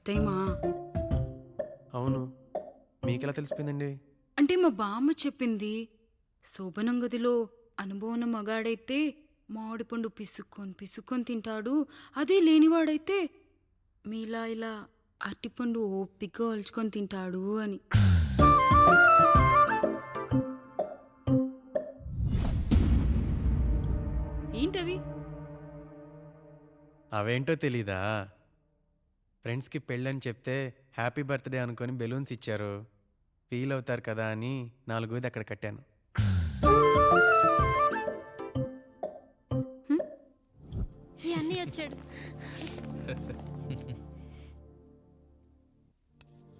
వస్తాయిమా. అవును, మీకెలా తెలిసిపోయిందండి? అంటే మా బామ్మ చెప్పింది. శోభనం గదిలో అనుభవం మగాడైతే మామిడిపండు పిసుక్కొని తింటాడు, అదే లేనివాడైతే మీలా ఇలా అరటిపండు ఓపిగ్గా ఒలుచుకొని తింటాడు అని. ఏంటవి? అవేంటో తెలీదా? ఫ్రెండ్స్కి పెళ్ళని చెప్తే హ్యాపీ బర్త్డే అనుకొని బెలూన్స్ ఇచ్చారు. ఫీల్ అవుతారు కదా అని 4 అక్కడ కట్టాను. ఈ అన్నయ్య వచ్చాడు.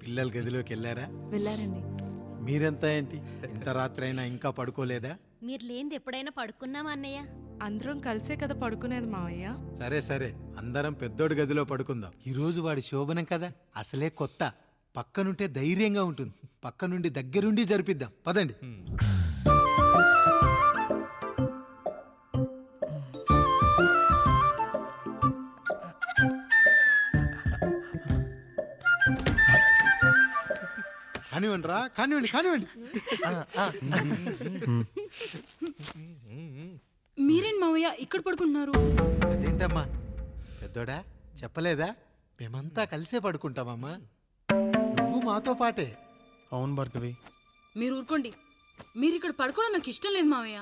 పిల్లల గదిలోకి వెళ్ళారా? వెళ్ళారండి. మీరెంత ఏంటి ఇంత రాత్రి అయినా ఇంకా పడుకోలేదా? మీరు లేనిది ఎప్పుడైనా పడుకున్నామా అన్నయ్య? అందరం కలిసే కదా పడుకునేది మావయ్య. సరే సరే, అందరం పెద్దోడి గదిలో పడుకుందాం. ఈ రోజు వాడి శోభనం కదా, అసలే కొత్త. పక్కనుంటే ధైర్యంగా ఉంటుంది. పక్క నుండి దగ్గరుండి జరిపిద్దాం, పదండి. కానివ్వండి రా, కానివ్వండి కానివ్వండి. మీరేంటి మావయ్య ఇక్కడ పడుకుంటున్నారు? అదేంటమ్మా పెద్దోడా, చెప్పలేదా? మేమంతా కలిసే పడుకుంటామమ్మా. నువ్వు మాతో పాటే. అవును భార్గవి. మీరు ఊరుకోండి. మీరు ఇక్కడ పడుకోవడం నాకు ఇష్టం లేదు మావయ్య.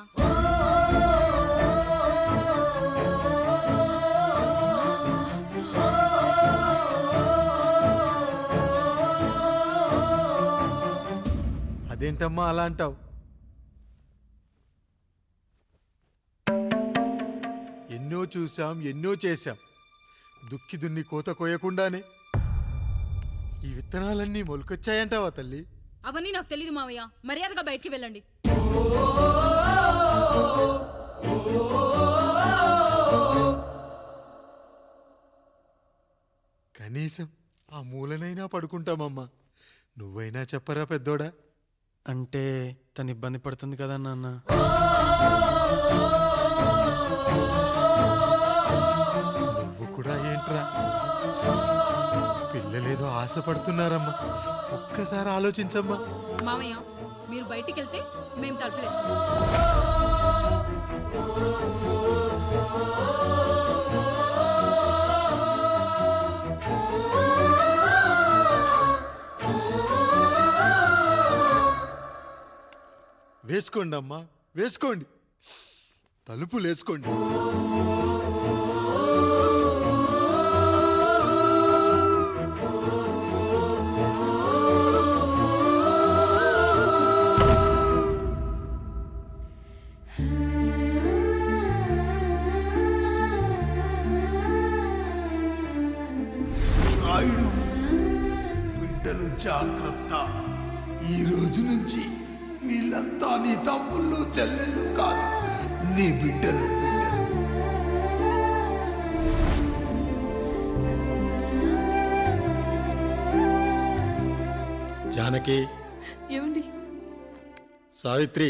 అదేంటమ్మా అలా అంటావు? ఎన్నో చూశాం, ఎన్నో చేశాం. దుక్కి దున్ని కోత కోయకుండానే ఈ విత్తనాలన్నీ మొలకొచ్చాయంటావా తల్లి? అవన్నీ నాకు తెలీదు మావయ్య. మర్యాదగా బయటికి వెళ్ళండి. కనీసం ఆ మూలనైనా పడుకుంటామమ్మా. నువ్వైనా చెప్పరా పెద్దోడా? అంటే తను ఇబ్బంది పడుతుంది కదా నాన్న. నువ్వు కూడా ఏంట్రా? పిల్లలేదో ఆశపడుతున్నారమ్మా. ఒక్కసారి ఆలోచించమ్మా. మావయ్య మీరు బయటికి వెళ్తే మేము తలుపులేసుకుంటాం. వేసుకోండి అమ్మా, వేసుకోండి. తలుపులు వేసుకోండి. రాయుడు, బిడ్డలు జాగ్రత్త. ఈ రోజు నుంచి వీళ్ళంతా నీ తమ్ముళ్ళు చెల్లెళ్ళు కాదు, నీ బిడ్డలు. జానకి, ఏమండి? సావిత్రి,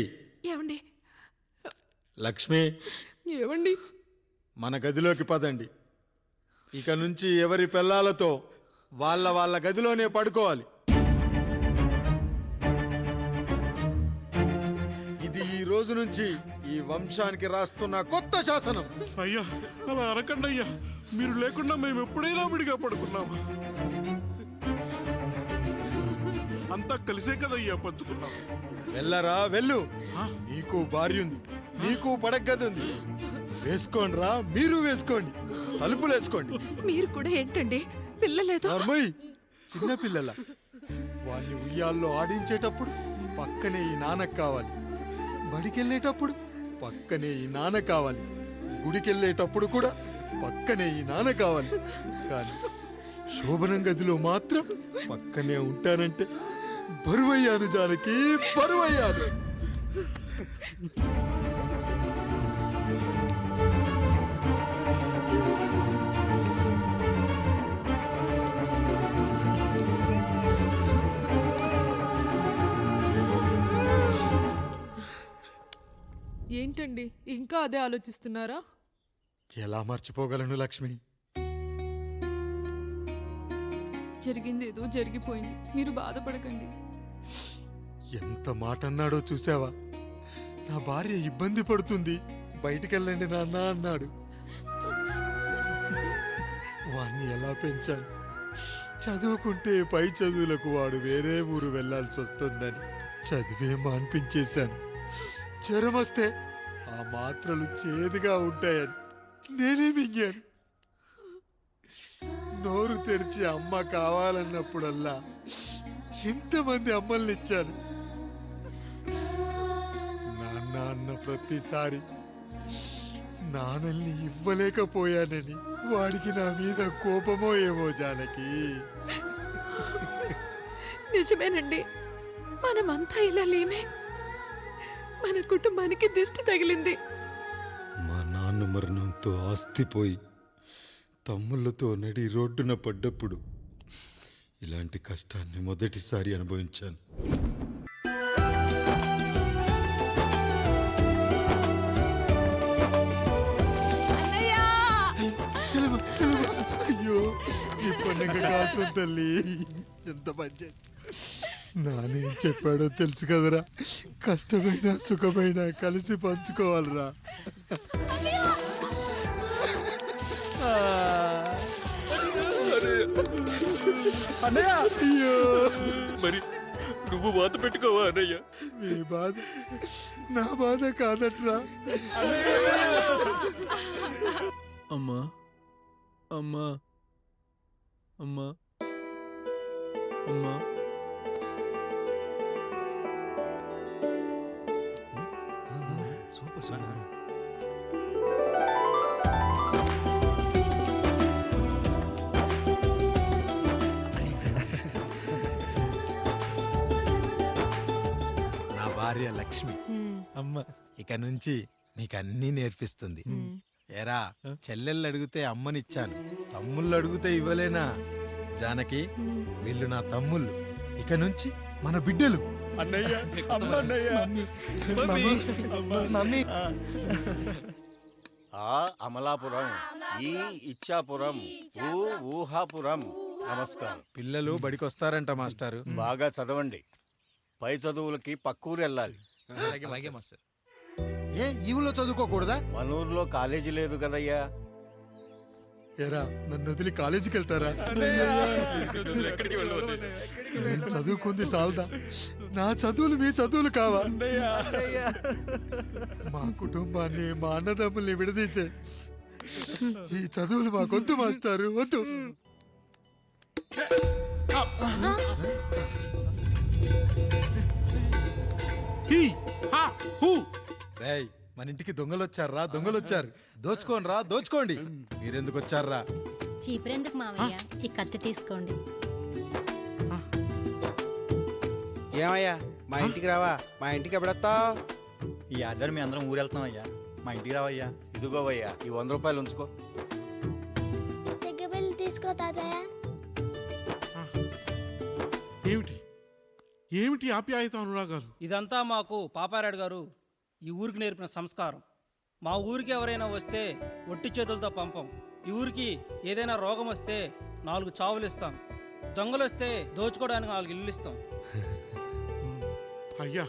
ఏమండి? లక్ష్మి, ఏమండి? మన గదిలోకి పదండి. ఇక నుంచి ఎవరి పిల్లలతో వాళ్ళ గదిలోనే పడుకోవాలి. ఇది ఈ రోజు నుంచి ఈ వంశానికి రాస్తున్న కొత్త శాసనం. అయ్యా అలా అరకండి అయ్యా. మీరు లేకుండా మేము ఎప్పుడైనా విడిగా పడుకున్నాము. అంతా కలిసే కదయ్యా పంచుకున్నాం. వెళ్ళరా వెళ్ళు. నీకు భార్య ఉంది, నీకు పడగది ఉంది. వేసుకోండి రా, మీరు వేసుకోండి. తలుపులు వేసుకోండి. మీరు కూడా ఏంటండి? పిల్లలేదు. చిన్న పిల్లల వాళ్ళని ఉయ్యాల్లో ఆడించేటప్పుడు పక్కనే ఈ నాన్న కావాలి. బడికెళ్ళేటప్పుడు పక్కనే ఈ నాన్న కావాలి. గుడికెళ్ళేటప్పుడు కూడా పక్కనే ఈ నాన్న కావాలి. కానీ శోభనం గదిలో మాత్రం పక్కనే ఉంటానంటే బరువయ్యాను జానకి, బరువయ్యాను. ఏంటండి ఇంకా అదే ఆలోచిస్తున్నారా? ఎలా మర్చిపోగలను లక్ష్మి? జరిగింది ఏదో జరిగిపోయింది, మీరు బాధపడకండి. ఎంత మాట అన్నాడో చూసావా? నా భార్య ఇబ్బంది పడుతుంది, బయటికెళ్ళండి నాన్న అన్నాడు. వాణ్ణి ఎలా పెంచాను? చదువుకుంటే పై చదువులకు వాడు వేరే ఊరు వెళ్లాల్సి వస్తుందని చదివే మాన్పించేశాను. జ్వరం వస్తే ఆ మాత్రలు చేదుగా ఉంటాయని నేనే మింగాను. నోరు తెరిచి అమ్మ కావాలన్నప్పుడల్లా ఎంతమంది అమ్మల్ని ఇచ్చాను. నాన్న అన్న ప్రతిసారి నాన్నల్ని ఇవ్వలేకపోయానని వాడికి నా మీద కోపమో ఏమో జానకి. నిజమేనండి, మనమంతా ఇలా లేమే. మన కుటుంబానికి దిష్టి తగిలింది. మా నాన్న మరణంతో ఆస్తిపోయి తమ్ముళ్ళతో నడి రోడ్డున పడ్డప్పుడు ఇలాంటి కష్టాన్ని మొదటిసారి అనుభవించాను. అయ్యో, ఈ పండుగ కాదు తల్లి, ఎంత మంచి. నానేం చెప్పాడో తెలుసు కదరా, కష్టమైనా సుఖమైనా కలిసి పంచుకోవాలరా. అయ్యో, మరి నువ్వు వాత పెట్టుకోవా అన్నయ్య? నీ బాధ నా బాధ కాదట్రా. అమ్మా అమ్మా అమ్మా అమ్మా నా భార్య లక్ష్మి అమ్మా ఇక నుంచి నీకన్నీ నేర్పిస్తుంది. ఏరా, చెల్లెళ్ళు అడిగితే అమ్మనిచ్చాను, తమ్ముళ్ళు అడిగితే ఇవ్వలేనా? జానకి, వీళ్ళు నా తమ్ముళ్ళు, ఇక నుంచి మన బిడ్డలు. అన్నయ్య, అమ్మ అన్నయ్య, మమ్మీ ఆ అమలాపురం, ఈ ఇచ్చాపురం, ఊహాపురం. నమస్కారం. పిల్లలు బడికొస్తారంట మాస్టారు. బాగా చదవండి, పై చదువులకి పక్కూరు వెళ్ళాలి. ఏ ఈ ఊళ్ళో చదువుకోకూడదా? మన ఊర్లో కాలేజీ లేదు కదయ్యా. ఏరా, నన్ను వదిలి కాలేజీకి వెళ్తారా? ఎక్కడికి వెళ్ళవద్దు. నేను చదువుకుంది చాలదా? నా చదువులు మీ చదువులు కావా? మా కుటుంబాన్ని, మా అన్నదమ్ముల్ని విడదీసే ఈ చదువులు మాకొద్దు మాస్టారు, వద్దు. హీ, హా, హూ. రేయ్, మన ఇంటికి దొంగలొచ్చారా? దొంగలొచ్చారు, దోచుకోండి రా, దోచుకోండి. మీరెందుకు వచ్చారా? చీపురెందుకు మావయ్య, ఈ కత్తి తీసుకోండి. ఏమయ్యా, మా ఇంటికి రావా? మా ఇంటికి ఎప్పుడొస్తావు? ఈ ఆధారం మీ అందరం ఊరు వెళ్తున్నాం అయ్యా, మా ఇంటికి రావయ్యా. ఇదిగోవయ్యా, ఈ 100 రూపాయలు ఉంచుకో. సిగ్గబిల్లి తీసుకో తాతయ్య. ఏమిటి ఏమిటి ఆప్యాయత అనురాగాలు? ఇదంతా మాకు పాపారాయుడు గారు ఈ ఊరికి నేర్పిన సంస్కారం. మా ఊరికి ఎవరైనా వస్తే ఒట్టి చేతులతో పంపం. ఈ ఊరికి ఏదైనా రోగం వస్తే 4 చావులు ఇస్తాం. దొంగలు వస్తే దోచుకోవడానికి 4 ఇల్లు ఇస్తాం. అయ్యా,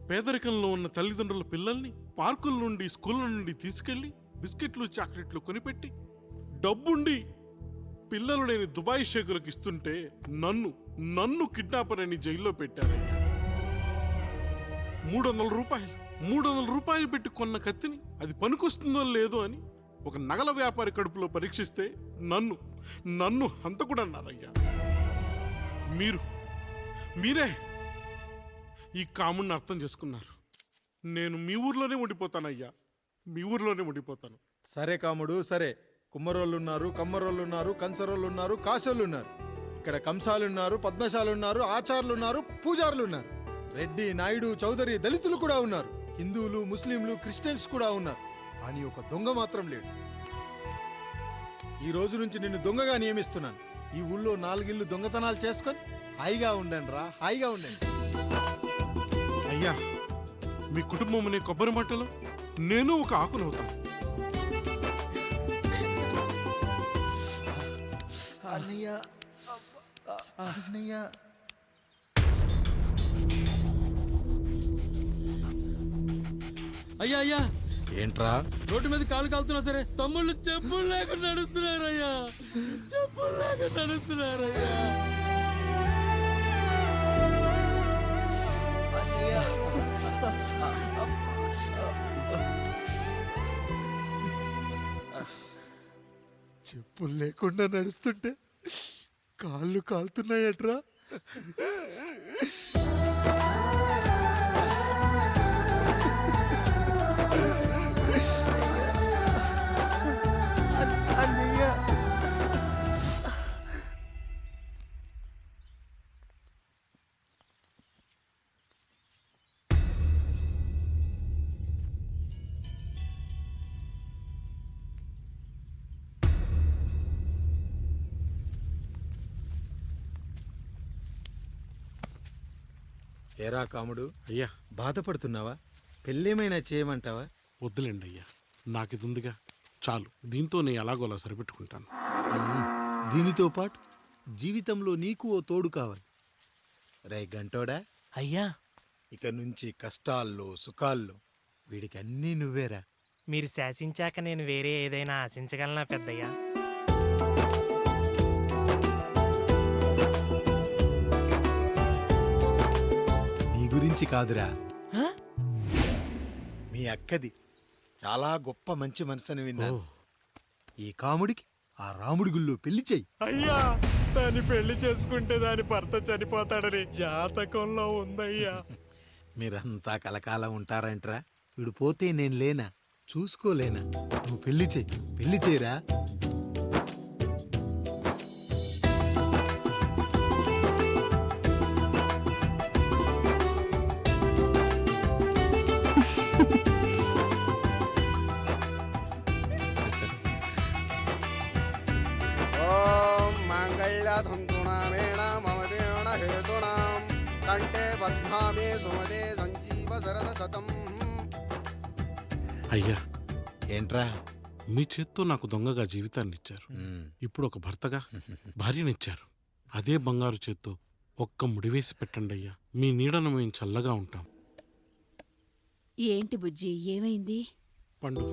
పేదరికంలో ఉన్న తల్లిదండ్రుల పిల్లల్ని పార్కుల నుండి, స్కూళ్ళ నుండి తీసుకెళ్లి బిస్కెట్లు, చాక్లెట్లు కొనిపెట్టి డబ్బుండి పిల్లలు లేని దుబాయ్ షేకులకు ఇస్తుంటే నన్ను కిడ్నాపర్ అని జైల్లో పెట్టారయ్యా. 300 రూపాయలు పెట్టి కొన్న కత్తిని అది పనికొస్తుందో లేదో అని ఒక నగల వ్యాపారి కడుపులో పరీక్షిస్తే నన్ను హంతకుడన్నారయ్యా. మీరే ఈ కాముడిని అర్థం చేసుకున్నారు. నేను మీ ఊర్లోనే ఉండిపోతానయ్యా, మీ ఊర్లోనే ఉండిపోతాను. సరే కాముడు, సరే. కుమ్మరోళ్ళున్నారు, కమ్మరోళ్ళున్నారు, కంచరోళ్ళున్నారు, కాసోళ్ళున్నారు. ఇక్కడ కంసాలున్నారు, పద్మశాలున్నారు, ఆచార్యులున్నారు, పూజారులున్నారు. రెడ్డి, నాయుడు, చౌదరి, దళితులు కూడా ఉన్నారు. హిందువులు, ముస్లింలు, క్రిస్టియన్స్ కూడా ఉన్నారు. కానీ ఒక దొంగ మాత్రం లేడు. ఈ రోజు నుంచి నిన్ను దొంగగా నియమిస్తున్నాను. ఈ ఊళ్ళో 4 ఇళ్ళు దొంగతనాలు చేసుకొని హాయిగా ఉండండి రా, హాయిగా ఉండండి. అయ్యా, మీ కుటుంబం అనే కొబ్బరి మట్టలో నేను ఒక ఆకునవుతాను. అన్నయ్య అయ్యా అయ్యా ఏంట్రా రోడ్డు మీద కాలు కాలుతున్నా సరే తమ్ముళ్ళు చెప్పులు లేకుండా నడుస్తున్నారయ్యా, చెప్పులు లేకుండా నడుస్తున్నారయ్యా. చెప్పులు లేకుండా నడుస్తుంటే కాళ్ళు కాలుతున్నాయట్రా. ఏరా కాముడు, అయ్యా బాధపడుతున్నావా? పెళ్ళేమైనా చేయమంటావా? వద్దులేండి అయ్యా, నాకు ఇది ఉందిగా చాలు, దీంతో నేను ఎలాగోలా సరిపెట్టుకుంటాను. దీనితో పాటు జీవితంలో నీకు ఓ తోడు కావాలి. రే గంటోడా, అయ్యా ఇక నుంచి కష్టాల్లో సుఖాల్లో వీడికి అన్నీ నువ్వేరా. మీరు శాసించాక నేను వేరే ఏదైనా ఆశించగలనా పెద్దయ్యా? నీ గురించి కాదురా, మీ అక్కది చాలా గొప్ప మంచి మనసని విన్నాను. ఈ కాముడికి ఆ రాముడి గుళ్ళో పెళ్లి చెయ్యి. అయ్యా, దాన్ని పెళ్లి చేసుకుంటే దాని భర్త చనిపోతాడని జాతకంలో ఉందయ్యా. మీరంతా కలకాలం ఉంటారంట్రా. వీడు పోతే నేను లేనా, చూసుకోలేనా? నువ్వు పెళ్లి చెయ్యి, పెళ్లి చేయరా. అయ్యా, ఏంట్రా? మీ చేత్తో నాకు దొంగగా జీవితాన్ని ఇచ్చారు, ఇప్పుడు ఒక భర్తగా భార్యనిచ్చారు. అదే బంగారు చేత్తో ఒక్క ముడివేసి పెట్టండి అయ్యా, మీ నీడను మేము చల్లగా ఉంటాం. ఏంటి బుజ్జి, ఏమైంది? పండు,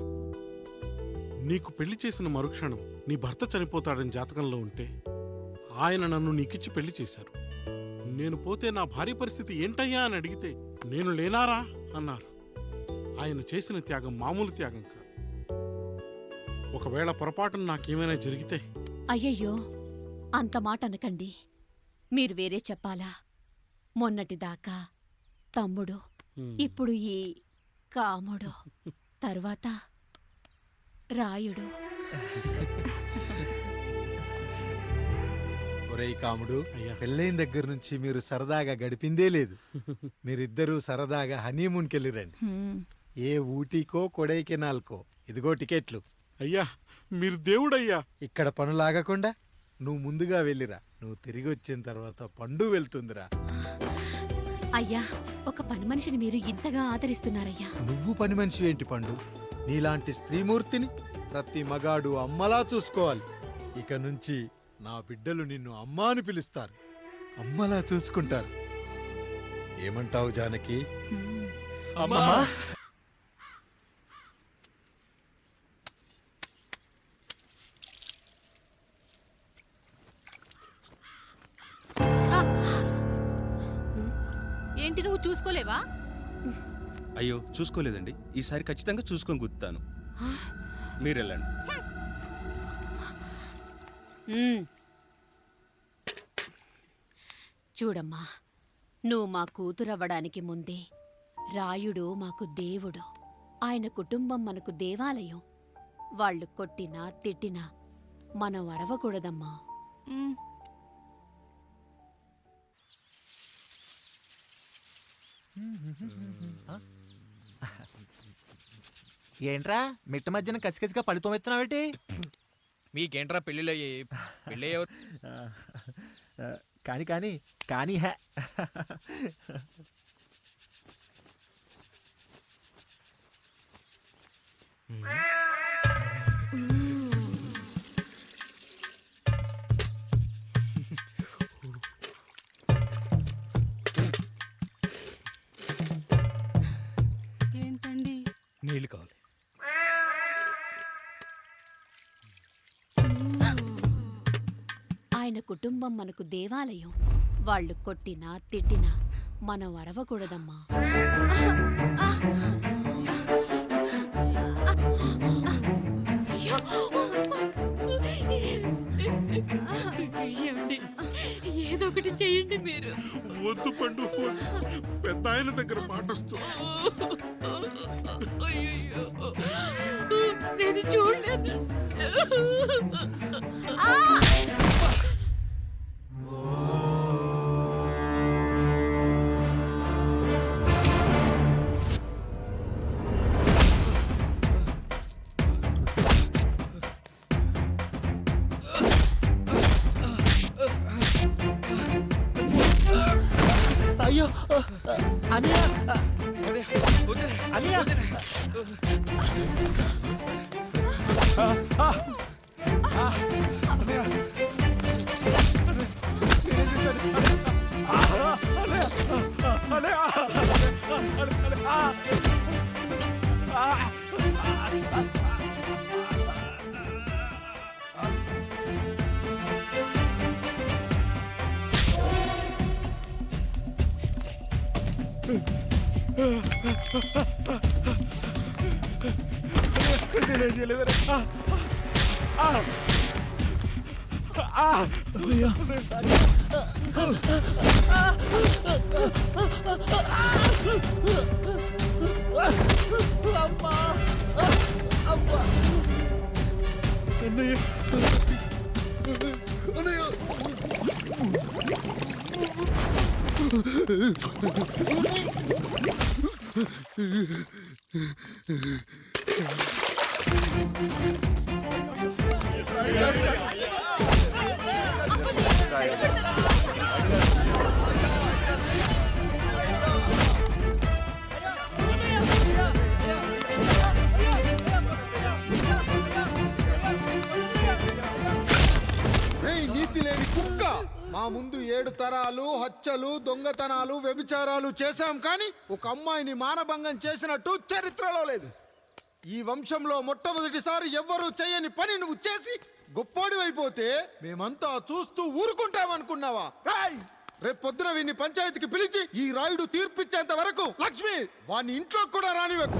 నీకు పెళ్లి చేసిన మరుక్షణం నీ భర్త చనిపోతాడని జాతకంలో ఉంటే ఆయన నన్ను నీకిచ్చి పెళ్లి చేశారు. నేను పోతే నా భార్య పరిస్థితి ఏంటయ్యా అని అడిగితే నేను లేనారా అన్నారు. ఆయన చేసిన త్యాగం మామూలు త్యాగం కాదు. ఒకవేళ పొరపాటున నాకేమైనా జరిగితే? అయ్యయ్యో, అంత మాట అనకండి. మీరు వేరే చెప్పాలా? మొన్నటిదాకా తమ్ముడు, ఇప్పుడు ఈ కాముడు, తరువాత రాయుడు. ఒరేయ్ కాముడు, పెళ్ళైన దగ్గర నుంచి మీరు సరదాగా గడిపిందే లేదు. మీరిద్దరూ సరదాగా హనీమూన్కి వెళ్ళిరండి. ఏ ఊటీకో కొడైకెనాల్కో. ఇదిగో టికెట్లు. అయ్యా, మీరు దేవుడయ్యా. ఇక్కడ పనులాగకుండా నువ్వు ముందుగా వెళ్ళిరా. నువ్వు తిరిగి వచ్చిన తర్వాత పండు వెళ్తుందిరా. అయ్యా, ఒక పని మనిషిని మీరు ఇంతగా ఆదరిస్తున్నారయ్యా. నువ్వు పని మనిషి ఏంటి పండు? నీలాంటి స్త్రీమూర్తిని ప్రతి మగాడు అమ్మలా చూసుకోవాలి. ఇక నుంచి నా బిడ్డలు నిన్ను అమ్మా అని పిలుస్తారు, అమ్మలా చూసుకుంటారు. ఏమంటావు జానకి? అమ్మా. ఏంటి, నువ్వు చూసుకోలేవా? అయ్యో, చూసుకోలేదండి. ఈసారి ఖచ్చితంగా చూసుకొని గుర్తాను. మీరు వెళ్ళండి. చూడమ్మా, నువ్వు మా కూతురవ్వడానికి ముందే రాయుడు మాకు దేవుడు. ఆయన కుటుంబం మనకు దేవాలయం. వాళ్ళు కొట్టినా తిట్టినా మనం అరవకూడదమ్మా. ఏంట్రా మిట్ట మధ్యన కసికసిగా పళ్ళుతోమెత్తున్నావేటి? మీకేంట్రా పెళ్ళిళ్ళు అయ్యాయి? పెళ్ళి కానీ కానీ కానీ హే. నీళ్ళు కావాలి. ఆయన కుటుంబం మనకు దేవాలయం. వాళ్ళు కొట్టినా తిట్టినా మనం అరవకూడదమ్మా. ఏదో ఒకటి చెయ్యండి మీరు. వద్దు పండు, పెద్ద ఆయన దగ్గర మాటొస్తూ. నేను చూడలేదు. అయ్యో అనియా అనియా నీతి లేని కుక్క, మా ముందు 7 తరాలు హత్యలు, దొంగతనాలు, వ్యభిచారాలు చేశాం, కానీ ఒక అమ్మాయిని మానభంగం చేసినట్టు చరిత్రలో లేదు. ఈ వంశంలో మొట్టమొదటిసారి ఎవ్వరూ చేయని పని నువ్వు చేసి గొప్పోడివైపోతే మేమంతా చూస్తూ ఊరుకుంటామనుకున్నావా? రేపు పొద్దున వీడిని పంచాయతీకి పిలిచి ఈ రాయుడు తీర్పిచ్చేంత వరకు లక్ష్మి వాడిని ఇంట్లో కూడా రానివ్వకు.